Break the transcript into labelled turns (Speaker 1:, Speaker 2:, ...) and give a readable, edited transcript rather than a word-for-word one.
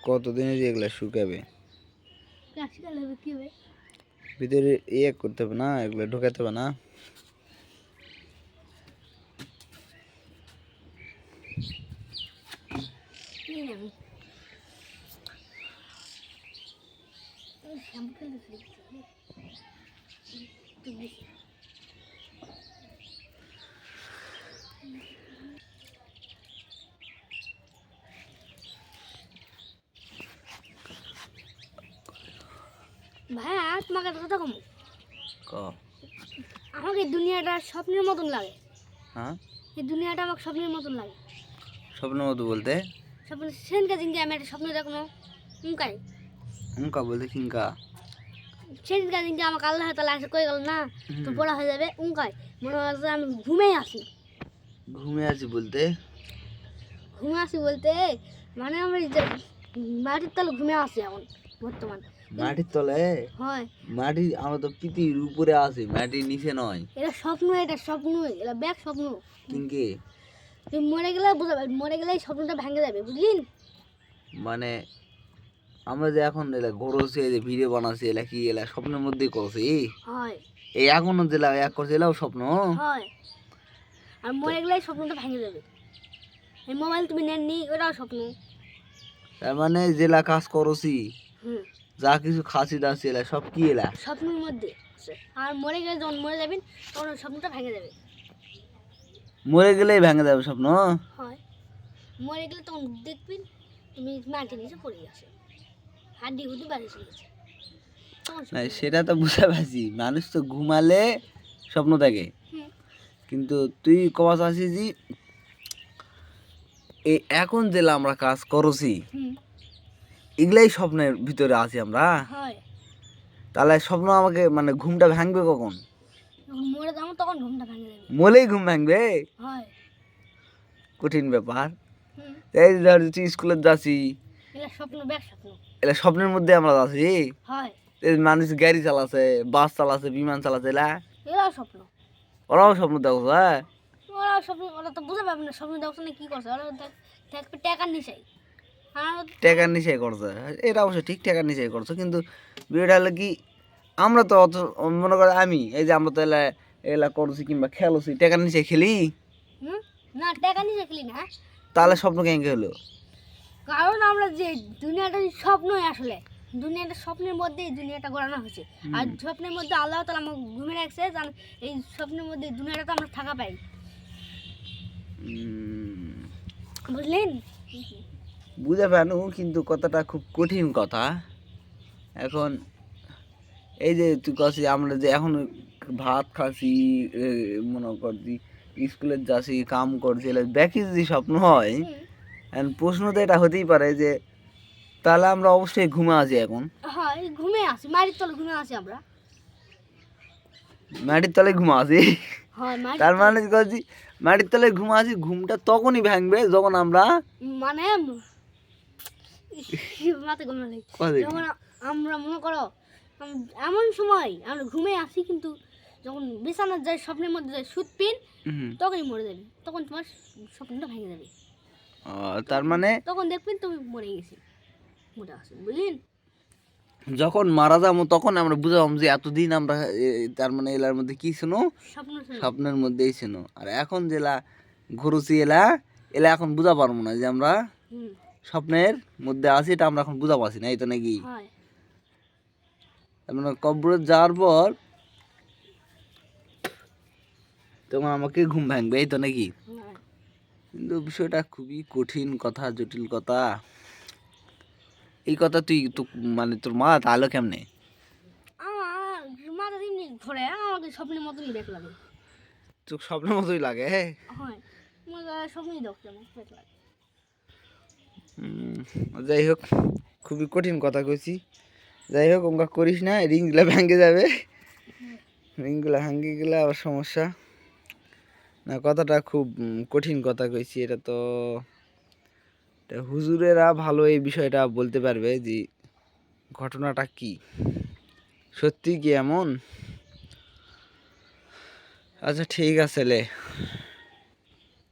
Speaker 1: কতদিনে যে এগুলা শুকাবে? ভিতরে ইয়ে করতে হবে না, এগুলো ঢোকাতে হবে না?
Speaker 2: ভাইয়া তোমাকে একটা কথা কম,
Speaker 1: ক
Speaker 2: আমাকে এই দুনিয়াটা স্বপ্নের মতন লাগে।
Speaker 1: হ্যাঁ,
Speaker 2: এই দুনিয়াটা আমাকে স্বপ্নের মতন লাগে।
Speaker 1: স্বপ্নের মতো বলতে?
Speaker 2: স্বপ্ন সেনকে দিনকে আমি একটা স্বপ্ন দেখনো উনকাই
Speaker 1: উনকা বলতে কিনকা?
Speaker 2: সেদিনকে দিনকে আমাকে আল্লাহ তালা এসে কয়ে গেল না তো পড়া হয়ে যাবে উনকাই মনে হয় যে আমি ঘুমেই আসি।
Speaker 1: ঘুমে আছি বলতে?
Speaker 2: ঘুমে আসি বলতে মানে আমি যে মাটির তলে ঘুমে আসি এখন বর্তমান।
Speaker 1: মাটির তলে?
Speaker 2: হয়
Speaker 1: মাটি আমরা তো পৃথিবীর উপরে আছি, মাটির নিচে নয়।
Speaker 2: এটা স্বপ্ন, এটা স্বপ্ন, এটা ব্যাগ স্বপ্ন।
Speaker 1: কিনকে?
Speaker 2: তুই মরে গেলে বুঝাবে, মরে গেলে এই স্বপ্নটা ভেঙে যাবে বুঝলিন।
Speaker 1: মানে আমরা যে এখন এলা ঘুরছি, এই যে ভিডিও বানাচ্ছি, এলা কি এলা স্বপ্নের মধ্যেই করছি?
Speaker 2: হয়
Speaker 1: এই এখনো যেলা এক করছে এলাও স্বপ্ন?
Speaker 2: হয় আর মরে গেলে এই স্বপ্নটা ভেঙে যাবে। এই মোবাইল তুমি নেননি ওটাও স্বপ্ন।
Speaker 1: তার মানে জেলা কাজ করছি,
Speaker 2: হুম
Speaker 1: যা কিছু খাসি দাসি এলা সব কি এলা
Speaker 2: স্বপ্নের মধ্যে আছে। আর মরে গেলে যখন মরে যাবেন তখন ওই স্বপ্নটা ভেঙে যাবে।
Speaker 1: মরে গেলেই ভেঙে যাবে স্বপ্ন?
Speaker 2: হয় মরে গেলে তখন দেখবেন তুমি মাটির নিচে পড়ে গেছে, হাড্ডি হুড্ডি বাড়ি চলে গেছে তখন
Speaker 1: না
Speaker 2: স্বপ্ন।
Speaker 1: সেটা তো বুঝা পাচ্ছি, মানুষ তো ঘুমালে স্বপ্ন থাকে,
Speaker 2: হুম
Speaker 1: কিন্তু তুই কবা চাচ্ছিস যে এই এখন জেলা আমরা কাজ করছি
Speaker 2: হুম
Speaker 1: এগুলাই স্বপ্নের ভিতরে আছি আমরা।
Speaker 2: হয়
Speaker 1: তাহলে স্বপ্ন আমাকে মানে ঘুমটা ভাঙবে কখন?
Speaker 2: যখন মরে যাবো তখন ঘুমটা ভেঙে যাবে।
Speaker 1: মলেই ঘুম ভাঙবে?
Speaker 2: হয়
Speaker 1: কঠিন ব্যাপার।
Speaker 2: হুম
Speaker 1: এই যে ধর তুই স্কুলে যাচ্ছি,
Speaker 2: এটা স্বপ্ন, ব্যাগ স্বপ্ন।
Speaker 1: এলা স্বপ্নের মধ্যে আমরা আছি।
Speaker 2: হয়
Speaker 1: এই মানুষ গাড়ি চালাচ্ছে, বাস চালাচ্ছে, বিমান চালাচ্ছে, এলা
Speaker 2: এরাও স্বপ্ন।
Speaker 1: ওরাও স্বপ্ন দেখো? হ্যাঁ,
Speaker 2: ওরাও স্বপ্ন, ওরা তো বুঝে পাবে না স্বপ্ন দেখছে না কি করছে। ওরা দেখবে টাকার নিচাই। আর
Speaker 1: টাকার নিচে করছে, এটা অবশ্য ঠিক টাকার নিচে করছো, কিন্তু বিষয়টা হলো কি আমরা তো অত মনে করো আমি এই যে আমরা তো এলা এলা করছি কিংবা খেলছি টাকার নিচে খেলি,
Speaker 2: হুম না টাকা নিচে খেলি না,
Speaker 1: তাহলে স্বপ্ন কেঙ্কে হলো?
Speaker 2: কারণ আমরা যে দুনিয়াটা স্বপ্নই আসলে, দুনিয়াটা স্বপ্নের মধ্যেই দুনিয়াটা গড়ানো হয়েছে। আর স্বপ্নের মধ্যে আল্লাহ তাআলা আমাকে ঘুমে রাখছে, জান এই স্বপ্নের মধ্যে দুনিয়াটা তো আমরা থাকা পাই বুঝলেন।
Speaker 1: বুঝে পানো, কিন্তু কথাটা খুব কঠিন কথা। এখন এই যে তুই কাছি আমরা যে এখন ভাত খাসি, মনে করছি স্কুলে যাচ্ছি, কাম করছি, ব্যাকি যদি স্বপ্ন হয়, এখন প্রশ্ন তো এটা হতেই পারে যে তাহলে আমরা অবশ্যই ঘুমে আছি এখন।
Speaker 2: হয় ঘুমে আসি, মাটির তলে ঘুমে আসি আমরা।
Speaker 1: মাটির তলে ঘুমা আছি?
Speaker 2: হয়
Speaker 1: তার মানে করছি মাটির তলে ঘুমা আছি, ঘুমটা তখনই ভাঙবে যখন আমরা
Speaker 2: মানে মাথা ঘুমে নেই।
Speaker 1: কদিন
Speaker 2: যখন আমরা মনে করো এমন সময় আমরা ঘুমে আসি, কিন্তু যখন বিছানার যাই স্বপ্নের মধ্যে যাই শুতপিন তখনই মরে যাবে, তখন তোমার স্বপ্নটা ভেঙে যাবে।
Speaker 1: তার মানে
Speaker 2: তখন দেখবেন তুমি মরে গেছি, মরে আসি বুঝলেন।
Speaker 1: যখন মারা যাবো তখন আমরা বুঝাম যে এতদিন আমরা তার মানে এলার মধ্যে কি ছিল?
Speaker 2: স্বপ্ন ছিল।
Speaker 1: স্বপ্নের মধ্যেই ছিল। আর এখন যেলা ঘুরুছি এলা এলা এখন বুঝা পারবো না যে আমরা
Speaker 2: হুম
Speaker 1: স্বপ্নের মধ্যে আছি, এটা আমরা এখন বুঝা পাচ্ছি না, এই তো নাকি?
Speaker 2: হয়
Speaker 1: তার মানে কবরে যাওয়ার পর তখন আমাকে ঘুম ভাঙবে, এই তো নাকি?
Speaker 2: হয়।
Speaker 1: কিন্তু বিষয়টা খুবই কঠিন কথা, জটিল কথা। এই কথা তুই তো মানে তোর মা তাহলে কেমনে?
Speaker 2: আমার মাথা এমনি ঘোরে, আমাকে স্বপ্নের মতনই দেখ লাগে।
Speaker 1: তোর স্বপ্নের মতোই লাগে?
Speaker 2: হয় আমার স্বপ্নই দেখতে আমার দেখ লাগে।
Speaker 1: যাই হোক, খুবই কঠিন কথা কইছি। যাই হোক, ওঙ্কা করিস না, রিংগুলা ভেঙে যাবে। রিংগুলা ভাঙে গেলে আবার সমস্যা। না, কথাটা খুব কঠিন কথা কইছি। এটা তো হুজুরেরা ভালো এই বিষয়টা বলতে পারবে যে ঘটনাটা কি, সত্যি কি এমন? আচ্ছা ঠিক আছে লে।